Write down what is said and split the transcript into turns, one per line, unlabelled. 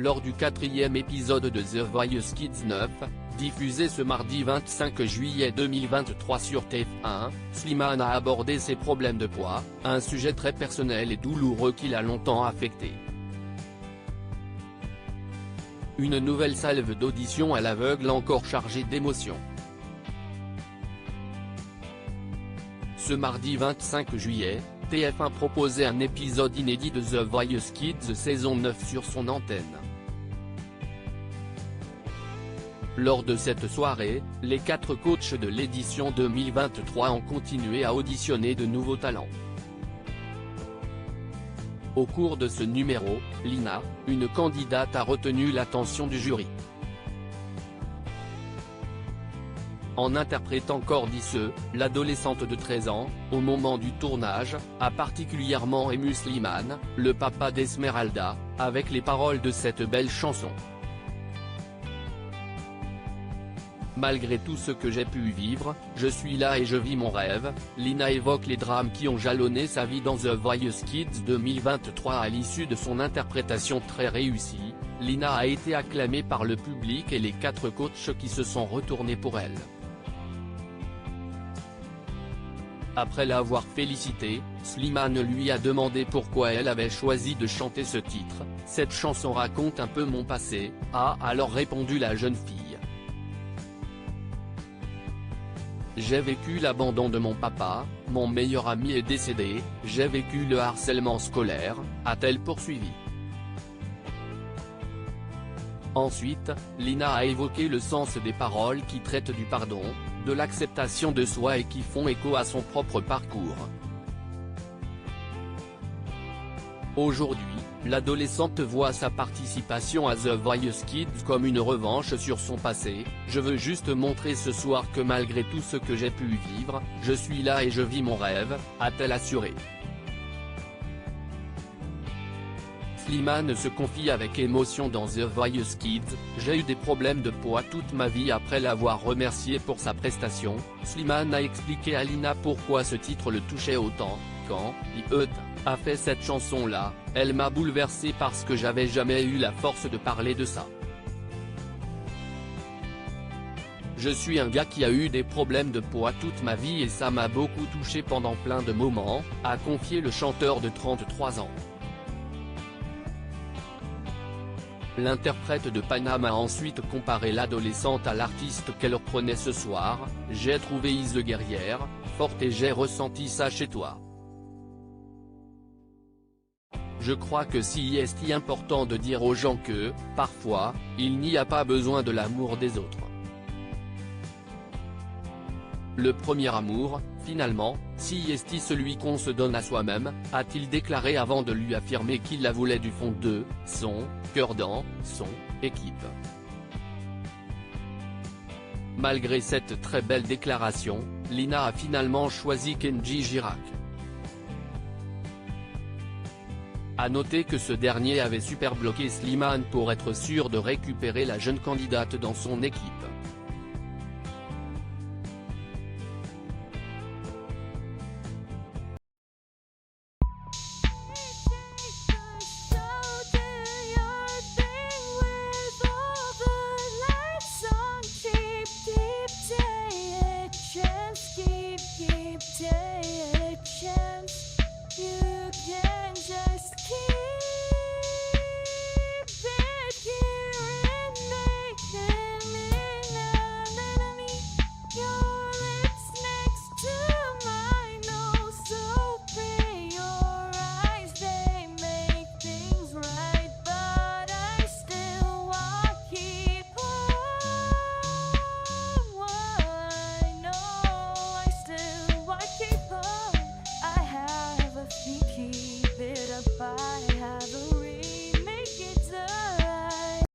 lors du 4e épisode de The Voice Kids 9, diffusé ce mardi 25 juillet 2023 sur TF1, Slimane a abordé ses problèmes de poids, un sujet très personnel et douloureux qui l'a longtemps affecté. Une nouvelle salve d'audition à l'aveugle encore chargée d'émotions. Ce mardi 25 juillet, TF1 proposait un épisode inédit de The Voice Kids saison 9 sur son antenne. Lors de cette soirée, les 4 coachs de l'édition 2023 ont continué à auditionner de nouveaux talents. Au cours de ce numéro, Lina, une candidate a retenu l'attention du jury. En interprétant Cordice, l'adolescente de 13 ans, au moment du tournage, a particulièrement ému Slimane, le papa d'Esmeralda, avec les paroles de cette belle chanson. Malgré tout ce que j'ai pu vivre, je suis là et je vis mon rêve. Lina évoque les drames qui ont jalonné sa vie dans The Voice Kids 2023 à l'issue de son interprétation très réussie. Lina a été acclamée par le public et les 4 coachs qui se sont retournés pour elle. Après l'avoir félicitée, Slimane lui a demandé pourquoi elle avait choisi de chanter ce titre. « Cette chanson raconte un peu mon passé », a alors répondu la jeune fille. J'ai vécu l'abandon de mon papa, mon meilleur ami est décédé, j'ai vécu le harcèlement scolaire, a-t-elle poursuivi. Ensuite, Lina a évoqué le sens des paroles qui traitent du pardon, de l'acceptation de soi et qui font écho à son propre parcours. Aujourd'hui, l'adolescente voit sa participation à The Voice Kids comme une revanche sur son passé. « Je veux juste montrer ce soir que malgré tout ce que j'ai pu vivre, je suis là et je vis mon rêve », a-t-elle assuré. Slimane se confie avec émotion dans The Voice Kids. « J'ai eu des problèmes de poids toute ma vie. » Après l'avoir remercié pour sa prestation, Slimane a expliqué à Lina pourquoi ce titre le touchait autant. « Quand I.E.T. a fait cette chanson-là, elle m'a bouleversé parce que j'avais jamais eu la force de parler de ça. Je suis un gars qui a eu des problèmes de poids toute ma vie et ça m'a beaucoup touché pendant plein de moments », a confié le chanteur de 33 ans. L'interprète de Paname a ensuite comparé l'adolescente à l'artiste qu'elle reprenait ce soir. « J'ai trouvé Ise guerrière, forte et j'ai ressenti ça chez toi. Je crois que si est important de dire aux gens que, parfois, il n'y a pas besoin de l'amour des autres. Le premier amour, finalement, si est celui qu'on se donne à soi-même », a-t-il déclaré avant de lui affirmer qu'il la voulait du fond de son cœur dans son équipe. Malgré cette très belle déclaration, Lina a finalement choisi Kenji Girac. A noter que ce dernier avait super bloqué Slimane pour être sûr de récupérer la jeune candidate dans son équipe.